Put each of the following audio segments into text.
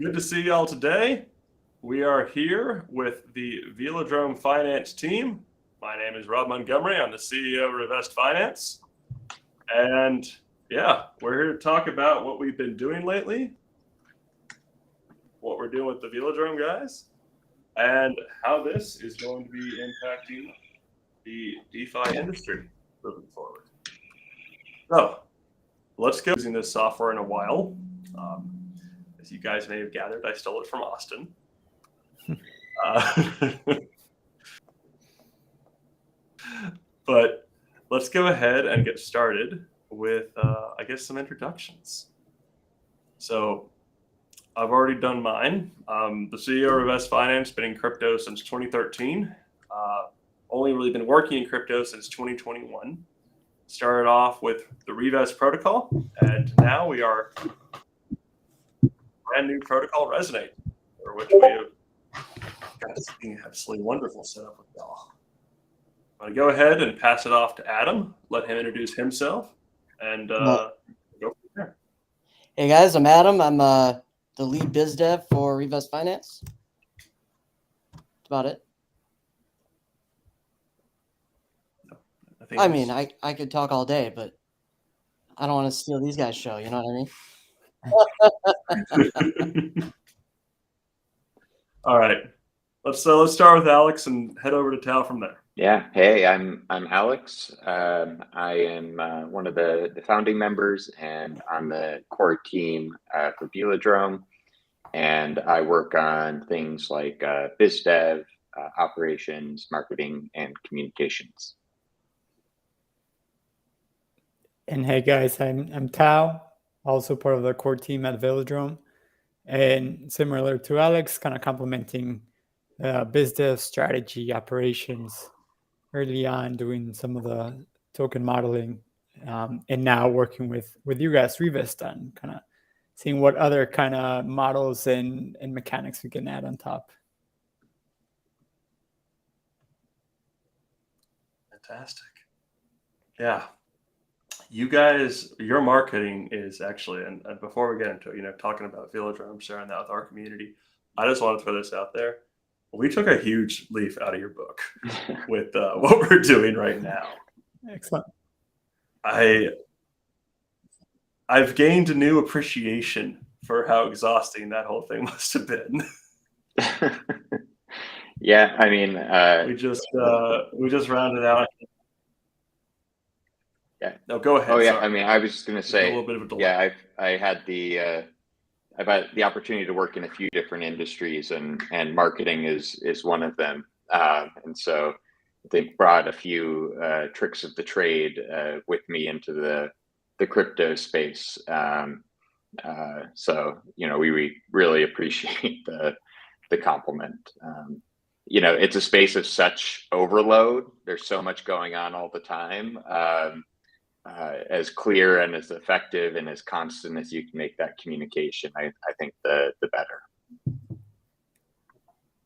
Good to see y'all today. We are here with the Velodrome Finance team. My name is Rob Montgomery. I'm the CEO of Revest Finance. And yeah, we're here to talk about what we've been doing lately, what we're doing with the Velodrome guys, and how this is going to be impacting the DeFi industry moving forward. So let's go. Using this software in a while. As you guys may have gathered, I stole it from Austin. But let's go ahead and get started with, I guess, some introductions. So I've already done mine. The CEO of Revest Finance, been in crypto since 2013. Only really been working in crypto since 2021. Started off with the Revest protocol, and now we are brand new protocol Resonate, for which we have got an absolutely wonderful setup with y'all. I'm going to go ahead and pass it off to Adam, let him introduce himself, and go from there. Hey guys, I'm Adam. I'm the lead biz dev for Revest Finance. That's about it. I could talk all day, but I don't want to steal these guys' show. You know what I mean? All right, let's start with Alex and head over to Tal from there. Yeah. Hey, I'm Alex. I am one of the founding members, and on the core team for Velodrome, and I work on things like biz dev, operations, marketing, and communications. And hey guys, I'm Tao, also part of the core team at Velodrome, and similar to Alex, kind of complementing biz dev, strategy, operations, early on doing some of the token modeling, and now working with you guys, Revest, on kind of seeing what other kind of models and mechanics we can add on top. Fantastic. Yeah. You guys, your marketing is actually, and before we get into it, talking about Velodrome, sharing that with our community, I just want to throw this out there. We took a huge leaf out of your book with what we're doing right now. Excellent. I've gained a new appreciation for how exhausting that whole thing must have been. Yeah, I mean, we just rounded out. Yeah. No, go ahead. Oh yeah, sorry. I mean, I was just going to say, a little bit of a delay. Yeah, I've had the opportunity to work in a few different industries, and marketing is one of them. And so they brought a few tricks of the trade with me into the crypto space. So we really appreciate the compliment. It's a space of such overload. There's so much going on all the time. As clear and as effective and as constant as you can make that communication, I think the better.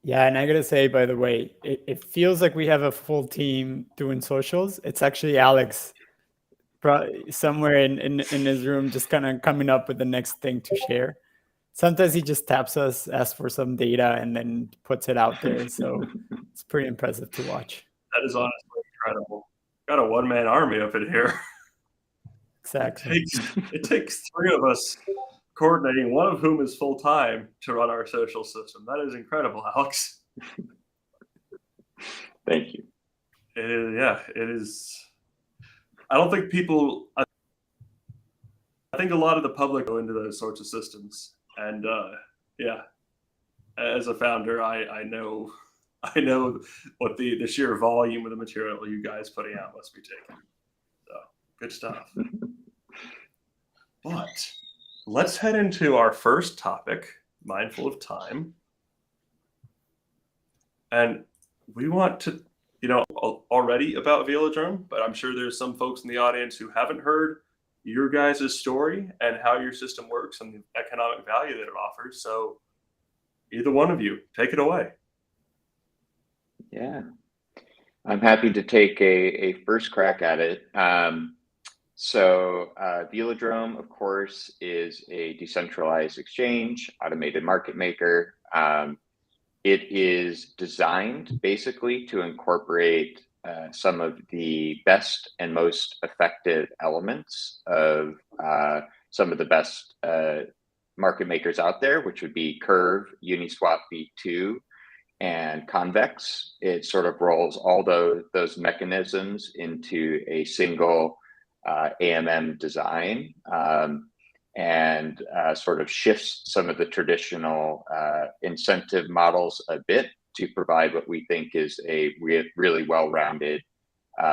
Yeah, and I gotta say, by the way, it feels like we have a full team doing socials. It's actually Alex, somewhere in his room, just kind of coming up with the next thing to share. Sometimes he just taps us, asks for some data, and then puts it out there. So it's pretty impressive to watch. That is honestly incredible. Got a one-man army up in here. Exactly. It takes three of us coordinating, one of whom is full-time, to run our social system. That is incredible, Alex. Thank you. It is, yeah, it is. I don't think people, I think a lot of the public go into those sorts of systems. And yeah, as a founder, I know what the sheer volume of the material you guys putting out must be taking. So good stuff. But let's head into our first topic, mindful of time. And we want to, already about Velodrome, but I'm sure there's some folks in the audience who haven't heard your guys' story and how your system works and the economic value that it offers. So either one of you, take it away. Yeah, I'm happy to take a first crack at it. So Velodrome, of course, is a decentralized exchange, automated market maker. It is designed basically to incorporate some of the best and most effective elements of some of the best market makers out there, which would be Curve, Uniswap V2, and Convex. It sort of rolls all those mechanisms into a single AMM design, and sort of shifts some of the traditional incentive models a bit to provide what we think is a really well-rounded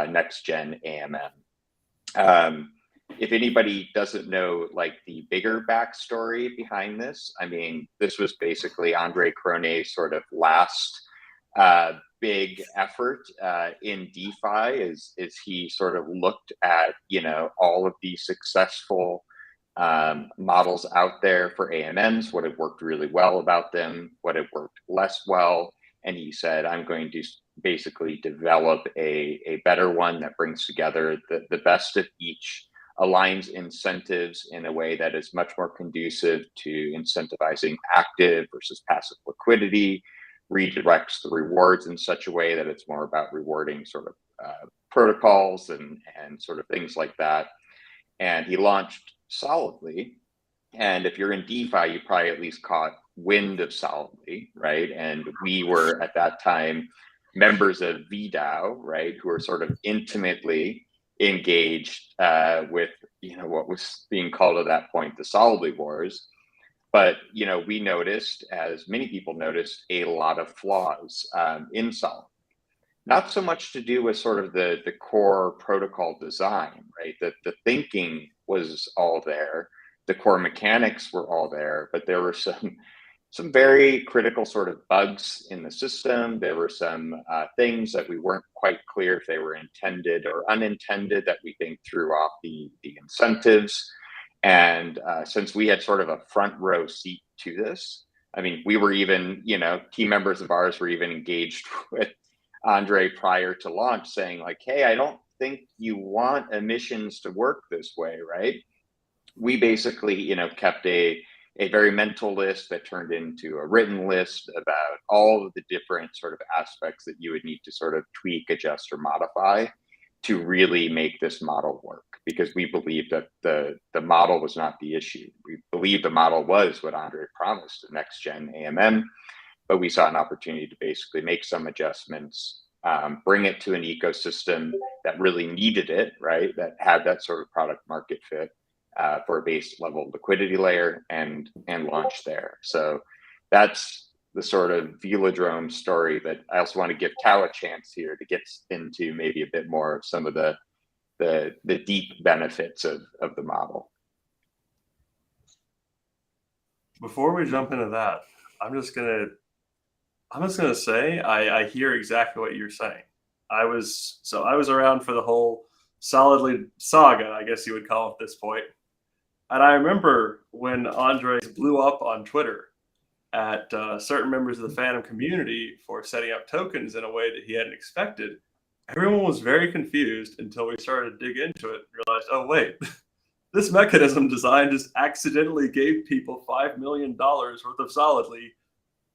next-gen AMM. If anybody doesn't know like the bigger backstory behind this, I mean, this was basically Andre Cronet's sort of last big effort in DeFi is he sort of looked at, you know, all of the successful models out there for AMMs, what had worked really well about them, what had worked less well. And he said, I'm going to basically develop a better one that brings together the best of each, aligns incentives in a way that is much more conducive to incentivizing active versus passive liquidity, redirects the rewards in such a way that it's more about rewarding sort of protocols and sort of things like that. And he launched Solidly. And if you're in DeFi, you probably at least caught wind of Solidly, right? And we were at that time members of VDAO, right, who were sort of intimately engaged with, you know, what was being called at that point the Solidly Wars. But, you know, we noticed, as many people noticed, a lot of flaws in Solidly. Not so much to do with sort of the core protocol design, right? The thinking was all there. The core mechanics were all there, but there were some very critical sort of bugs in the system. There were some things that we weren't quite clear if they were intended or unintended that we think threw off the incentives. And since we had sort of a front row seat to this, I mean, we were even, you know, key members of ours were even engaged with Andre prior to launch saying like, hey, I don't think you want emissions to work this way, right? We basically, you know, kept a very mental list that turned into a written list about all of the different sort of aspects that you would need to sort of tweak, adjust, or modify to really make this model work, because we believe that the model was not the issue. We believe the model was what Andre promised, the next gen AMM, but we saw an opportunity to basically make some adjustments, bring it to an ecosystem that really needed it, right? That had that sort of product market fit for a base level liquidity layer and launch there. So that's the sort of Velodrome story that I also want to give Tao a chance here to get into maybe a bit more of some of the deep benefits of the model. Before we jump into that, I'm just gonna say I hear exactly what you're saying. I was around for the whole Solidly saga, I guess you would call it at this point. And I remember when Andre blew up on Twitter at certain members of the Phantom community for setting up tokens in a way that he hadn't expected. Everyone was very confused until we started to dig into it and realized, oh wait, this mechanism design just accidentally gave people $5 million worth of Solidly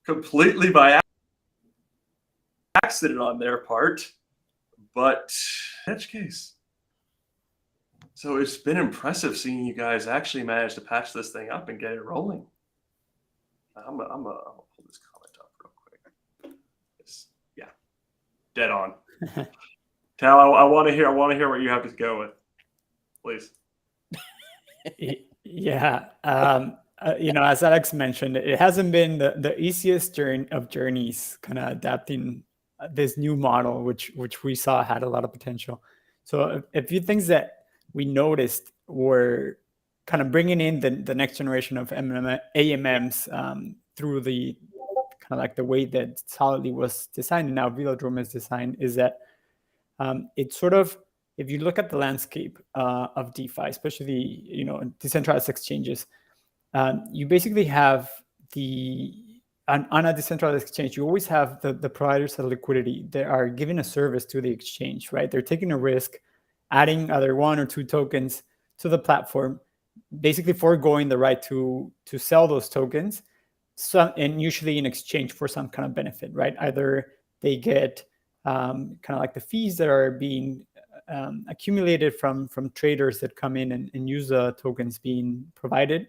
completely by accident on their part, but edge case. So it's been impressive seeing you guys actually manage to patch this thing up and get it rolling. I'm gonna pull this comment up real quick. Yeah, dead on. Tal, I want to hear what you have to go with, please. Yeah, you know, as Alex mentioned, it hasn't been the easiest journeys, kind of adapting this new model, which we saw had a lot of potential. So a few things that we noticed were kind of bringing in the next generation of AMMs through the kind of like the way that Solidly was designed and now Velodrome is designed, is that it's sort of, if you look at the landscape of DeFi, especially, you know, decentralized exchanges, you basically have on a decentralized exchange, you always have the providers of liquidity that are giving a service to the exchange, right? They're taking a risk adding either 1 or 2 tokens to the platform, basically foregoing the right to sell those tokens, and usually in exchange for some kind of benefit, right? Either they get kind of like the fees that are being accumulated from traders that come in and use the tokens being provided,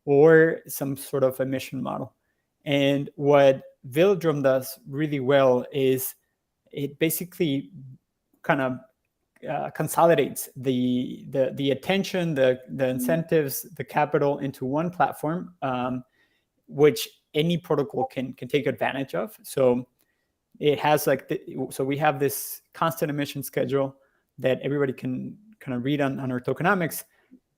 or some sort of emission model. And what Velodrome does really well is it basically kind of consolidates the attention, the incentives, the capital into one platform, which any protocol can take advantage of. So it has like so we have this constant emission schedule that everybody can kind of read on our tokenomics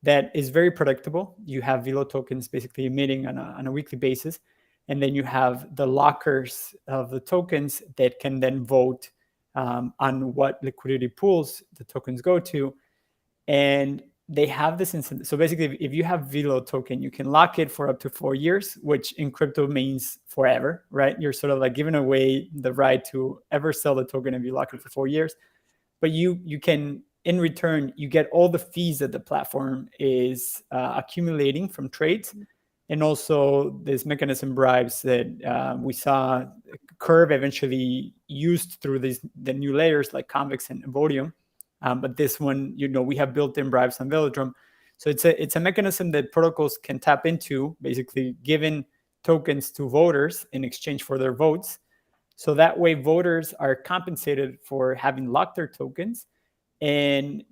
that is very predictable. You have Velo tokens basically emitting on a weekly basis, and then you have the lockers of the tokens that can then vote on what liquidity pools the tokens go to. And they have this incentive. So basically, if you have Velo token, you can lock it for up to 4 years, which in crypto means forever, right? You're sort of like giving away the right to ever sell the token if you lock it for 4 years. But you can, in return, you get all the fees that the platform is accumulating from trades. And also this mechanism bribes that we saw Curve eventually used through the new layers like Convex and Vodium. But this one, we have built-in bribes on Velodrome. So it's a mechanism that protocols can tap into, basically giving tokens to voters in exchange for their votes. So that way voters are compensated for having locked their tokens, and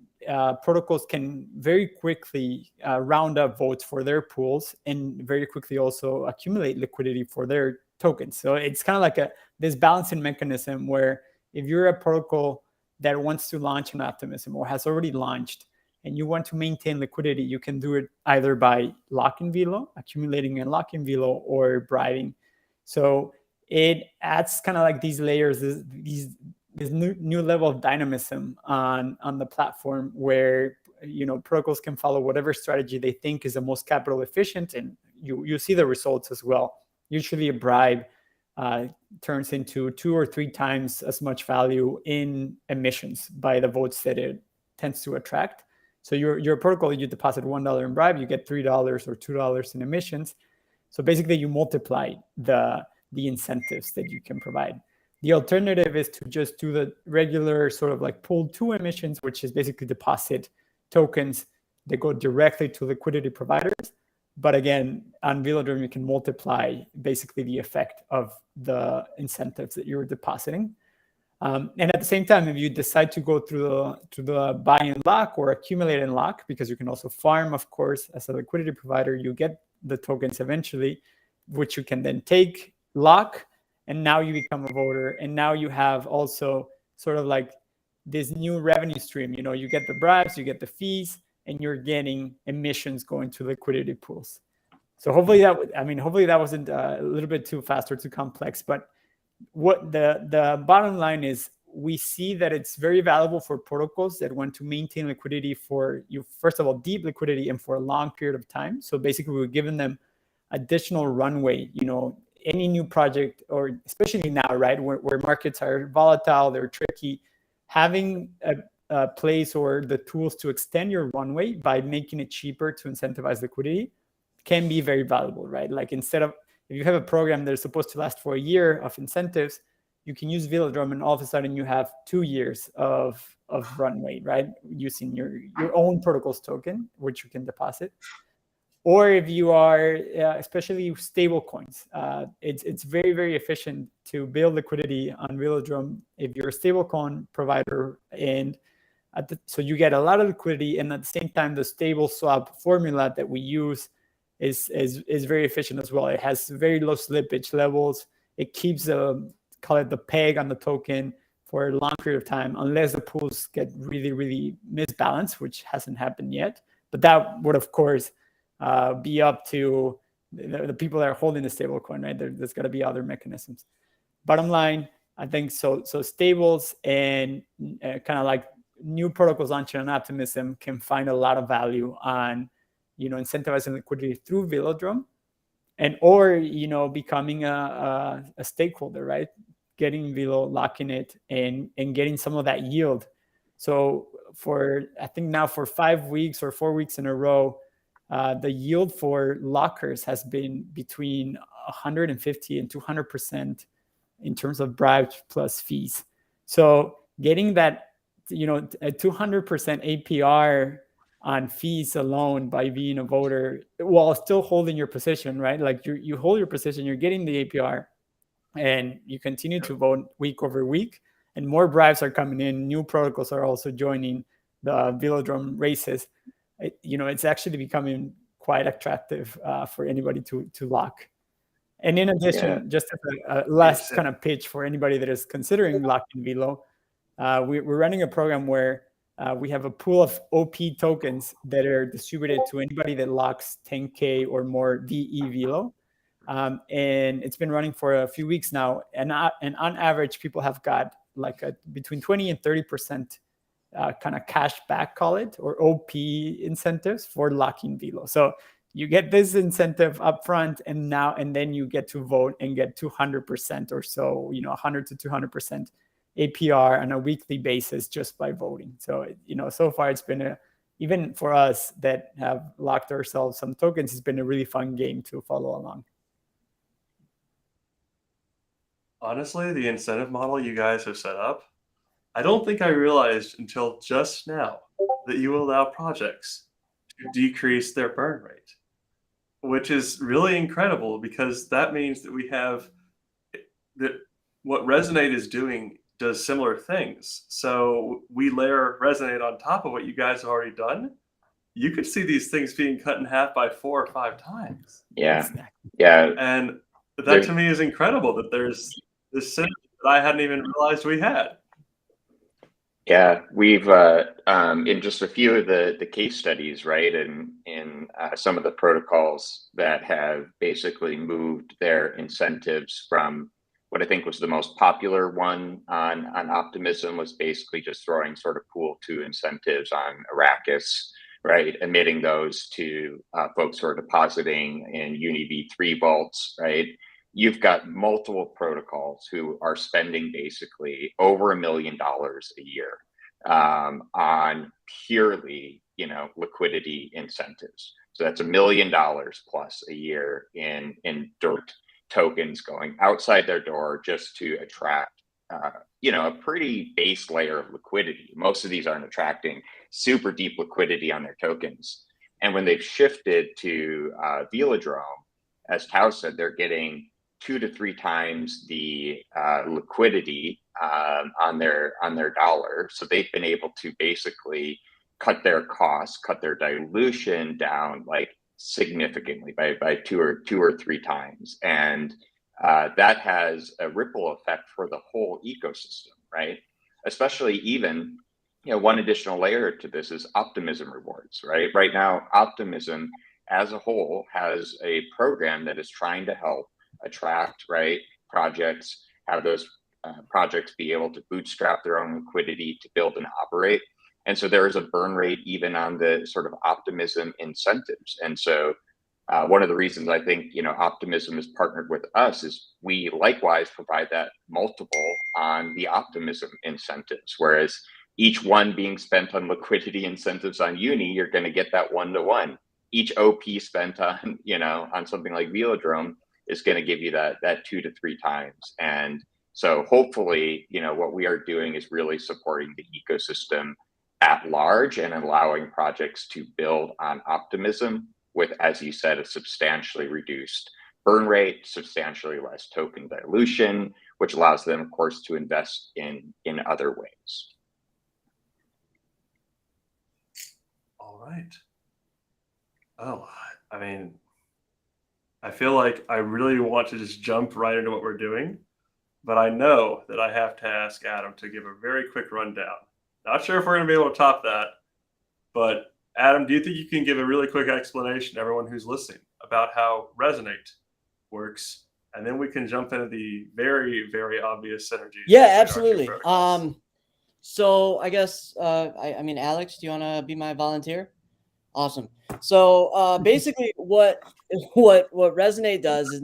protocols can very quickly round up votes for their pools and very quickly also accumulate liquidity for their tokens. So it's kind of like this balancing mechanism where if you're a protocol that wants to launch an optimism or has already launched and you want to maintain liquidity, you can do it either by locking Velo, accumulating and locking Velo, or bribing. So it adds kind of like these layers, this new level of dynamism on the platform where protocols can follow whatever strategy they think is the most capital efficient, and you see the results as well. Usually a bribe turns into 2 or 3 times as much value in emissions by the votes that it tends to attract. So your protocol, you deposit $1 in bribe, you get $3 or $2 in emissions. So basically you multiply the incentives that you can provide. The alternative is to just do the regular sort of like pool 2 emissions, which is basically deposit tokens that go directly to liquidity providers. But again, on Velodrome, you can multiply basically the effect of the incentives that you're depositing. And at the same time, if you decide to go through the buy and lock or accumulate and lock, because you can also farm, of course, as a liquidity provider, you get the tokens eventually, which you can then take, lock, and now you become a voter. And now you have also sort of like this new revenue stream. You get the bribes, you get the fees, and you're getting emissions going to liquidity pools. So hopefully that wasn't a little bit too fast or too complex. But what the bottom line is, we see that it's very valuable for protocols that want to maintain liquidity for you, first of all, deep liquidity and for a long period of time. So basically, we're giving them additional runway. Any new project, or especially now, right, where markets are volatile, they're tricky, having a place or the tools to extend your runway by making it cheaper to incentivize liquidity can be very valuable, right? Like instead of, if you have a program that is supposed to last for a year of incentives, you can use Velodrome and all of a sudden you have 2 years of runway, right? Using your own protocol's token, which you can deposit. Or if you are, especially stable coins, it's very, very efficient to build liquidity on Velodrome if you're a stablecoin provider. And so you get a lot of liquidity, and at the same time, the stable swap formula that we use is very efficient as well. It has very low slippage levels. It keeps call it the peg on the token for a long period of time, unless the pools get really, really misbalanced, which hasn't happened yet. But that would, of course, be up to the people that are holding the stable coin, right? There's got to be other mechanisms. Bottom line, I think so stables and kind of like new protocols launching on Optimism can find a lot of value on, incentivizing liquidity through Velodrome, or becoming a stakeholder, right? Getting Velo, locking it, and getting some of that yield. So for I think now for 5 weeks or 4 weeks in a row, the yield for lockers has been between 150 and 200% in terms of bribes plus fees. So getting that, a 200% APR on fees alone by being a voter while still holding your position, right? Like you hold your position, you're getting the APR, and you continue to vote week over week, and more bribes are coming in. New protocols are also joining the Velodrome races. It's actually becoming quite attractive for anybody to lock. And in addition, just as a last kind of pitch for anybody that is considering locking Velo, we're running a program where we have a pool of OP tokens that are distributed to anybody that locks 10K or more VE Velo. And it's been running for a few weeks now. And on average, people have got like between 20 and 30% kind of cash back, call it, or OP incentives for locking Velo. So you get this incentive up front, and then you get to vote and get 200% or so, 100 to 200% APR on a weekly basis just by voting. So, so far it's been even for us that have locked ourselves some tokens, it's been a really fun game to follow along. Honestly, the incentive model you guys have set up, I don't think I realized until just now that you allow projects to decrease their burn rate, which is really incredible, because that means that we have that what Resonate is doing does similar things. So we layer Resonate on top of what you guys have already done. You could see these things being cut in half by 4 or 5 times. Yeah. Yeah. And that to me is incredible, that there's this synergy that I hadn't even realized we had. Yeah, we've in just a few of the case studies, right, and in some of the protocols that have basically moved their incentives from what I think was the most popular one on Optimism, was basically just throwing sort of pool 2 incentives on Arrakis, right, emitting those to folks who are depositing in Uni V3 vaults, right. You've got multiple protocols who are spending basically over $1 million a year on purely, liquidity incentives. So that's $1 million plus a year in dirt tokens going outside their door just to attract, a pretty base layer of liquidity. Most of these aren't attracting super deep liquidity on their tokens. And when they've shifted to Velodrome, as Tao said, they're getting 2 to 3 times the liquidity on their dollar. So they've been able to basically cut their costs, cut their dilution down like significantly by 2 or 3 times. And that has a ripple effect for the whole ecosystem, right? Especially even, one additional layer to this is Optimism rewards, right? Right now, Optimism as a whole has a program that is trying to help attract, right, projects, have those projects be able to bootstrap their own liquidity to build and operate. And so there is a burn rate even on the sort of Optimism incentives. And so one of the reasons I think, Optimism is partnered with us is we likewise provide that multiple on the Optimism incentives, whereas each one being spent on liquidity incentives on Uni, you're going to get that 1-to-1. Each OP spent on, on something like Velodrome is going to give you that 2 to 3 times. And so hopefully, what we are doing is really supporting the ecosystem at large and allowing projects to build on Optimism with, as you said, a substantially reduced burn rate, substantially less token dilution, which allows them, of course, to invest in other ways. All right. Oh, I mean, I feel like I really want to just jump right into what we're doing, but I know that I have to ask Adam to give a very quick rundown. Not sure if we're going to be able to top that, but Adam, do you think you can give a really quick explanation to everyone who's listening about how Resonate works? And then we can jump into the very, very obvious synergies. Yeah, absolutely. So I guess, I mean, Alex, do you want to be my volunteer? Awesome. So basically what Resonate does is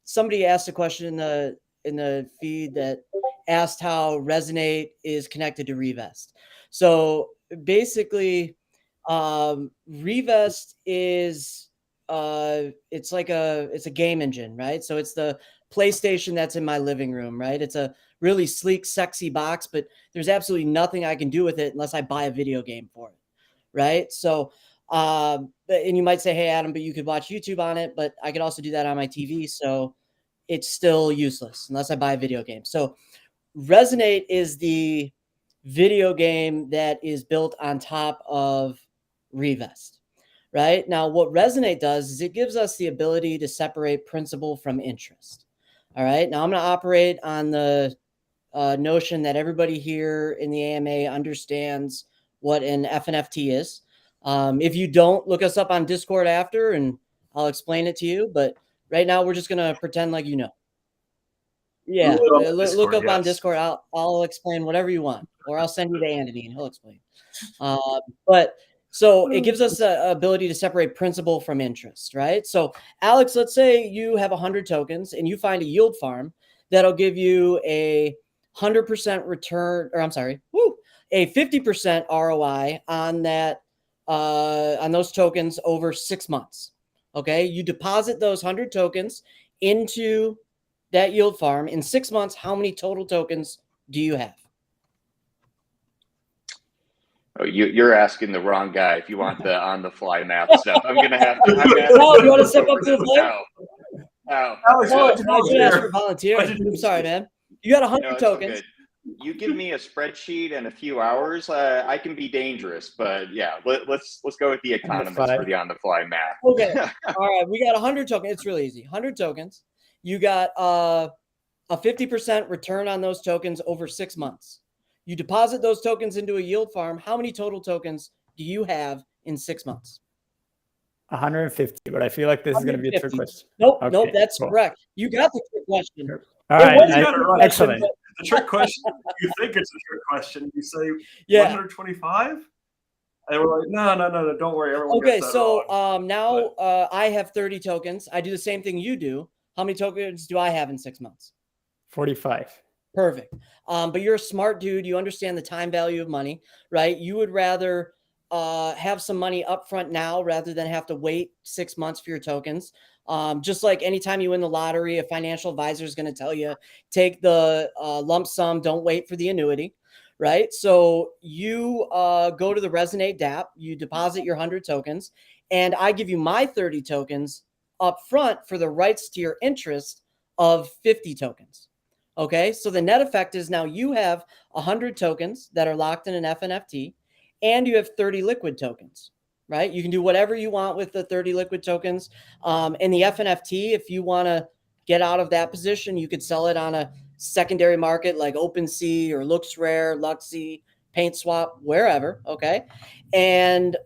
somebody asked a question in the feed that asked how Resonate is connected to Revest. So basically, Revest is it's a game engine, right? So it's the PlayStation that's in my living room, right? It's a really sleek, sexy box, but there's absolutely nothing I can do with it unless I buy a video game for it, right? So, and you might say, hey, Adam, but you could watch YouTube on it, but I could also do that on my TV. So it's still useless unless I buy a video game. So Resonate is the video game that is built on top of Revest, right? Now, what Resonate does is it gives us the ability to separate principal from interest. All right. Now, I'm going to operate on the notion that everybody here in the AMA understands what an FNFT is. If you don't, look us up on Discord after and I'll explain it to you. But right now, we're just going to pretend like you know. Yeah, look up on Discord. I'll explain whatever you want, or I'll send you to Anthony and he'll explain. But so it gives us the ability to separate principal from interest, right? So Alex, let's say you have 100 tokens and you find a yield farm that'll give you a 100% return, or I'm sorry, a 50% ROI on that on those tokens over 6 months. Okay, you deposit those 100 tokens into that yield farm. In 6 months, how many total tokens do you have? Oh, you're asking the wrong guy if you want the on-the-fly math stuff. I'm gonna have to. No, you want to step up to the plate? No. I asked for volunteer. I'm sorry, man. You got 100 tokens. Okay. You give me a spreadsheet and a few hours, I can be dangerous. But yeah, let's go with the economist for the on-the-fly math. Okay. All right. We got 100 tokens. It's really easy. 100 tokens. You got a 50% return on those tokens over 6 months. You deposit those tokens into a yield farm. How many total tokens do you have in 6 months? 150, but I feel like this is going to be a trick question. Nope, that's correct. You got the trick question. All right, excellent. The trick question, you think it's a trick question. You say 125? And we're like, no, don't worry. Everyone gets that wrong. Now I have 30 tokens. I do the same thing you do. How many tokens do I have in 6 months? 45. Perfect. But you're a smart dude. You understand the time value of money, right? You would rather have some money up front now rather than have to wait 6 months for your tokens. Just like anytime you win the lottery, a financial advisor is going to tell you, take the lump sum, don't wait for the annuity, right? So you go to the Resonate DApp, you deposit your 100 tokens, and I give you my 30 tokens up front for the rights to your interest of 50 tokens. Okay, so the net effect is now you have 100 tokens that are locked in an FNFT, and you have 30 liquid tokens, right? You can do whatever you want with the 30 liquid tokens. In the FNFT, if you want to get out of that position, you could sell it on a secondary market like OpenSea or LooksRare, Luxy, PaintSwap, wherever, okay? And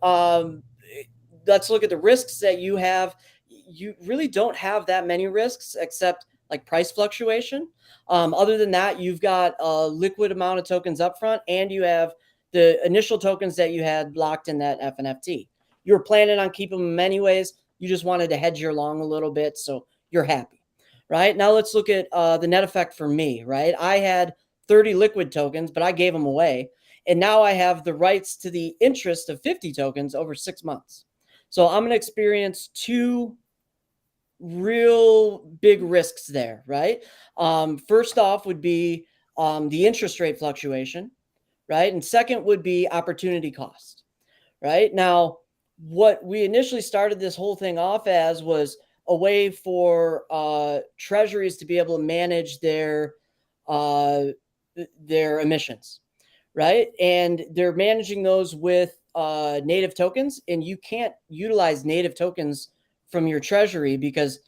let's look at the risks that you have. You really don't have that many risks except like price fluctuation. Other than that, you've got a liquid amount of tokens up front, and you have the initial tokens that you had locked in that FNFT. You were planning on keeping them anyways. You just wanted to hedge your long a little bit, so you're happy, right? Now let's look at the net effect for me, right? I had 30 liquid tokens, but I gave them away, and now I have the rights to the interest of 50 tokens over 6 months. So I'm going to experience two real big risks there, right? First off would be the interest rate fluctuation, right? And second would be opportunity cost, right? Now, what we initially started this whole thing off as was a way for treasuries to be able to manage their emissions, right? And they're managing those with native tokens, and you can't utilize native tokens from your treasury because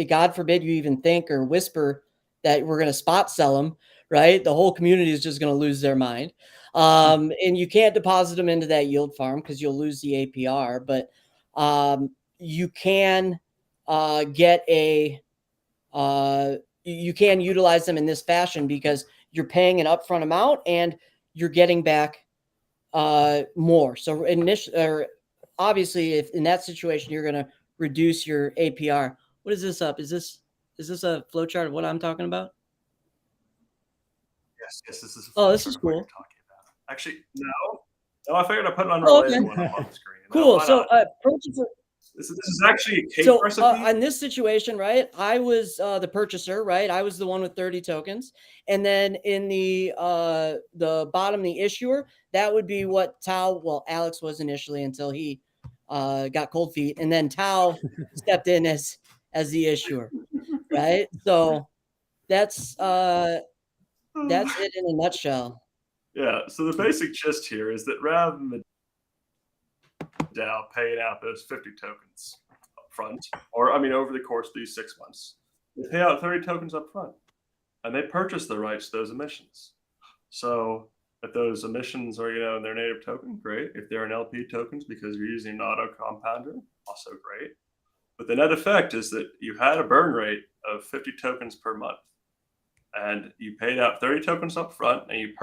God forbid you even think or whisper that we're going to spot sell them, right? The whole community is just going to lose their mind. And you can't deposit them into that yield farm because you'll lose the APR, but you can you can utilize them in this fashion because you're paying an upfront amount and you're getting back more. So obviously, if in that situation, you're going to reduce your APR. What is this up? Is this a flowchart of what I'm talking about? Yes, this is. Oh, this is cool. Actually, no. No, I figured I'd put an Oh, unrelated okay. one up on the screen. No, Cool. why So, not? purchaser. This is actually a cake So, recipe. in this situation, right, I was the purchaser, right? I was the one with 30 tokens, and then in the bottom, the issuer, that would be what Tao. Well, Alex was initially until he got cold feet, and then Tao stepped in as the issuer, right? So that's it in a nutshell. Yeah. So the basic gist here is that rather than the DAO paying out those 50 tokens up front, or I mean over the course of these 6 months, they pay out 30 tokens up front, and they purchase the rights to those emissions. So if those emissions are, in their native token, great. If they're in LP tokens because you're using an auto compounder, also great. But the net effect is that you had a burn rate of 50 tokens per month, and you paid out 30 tokens up front, and you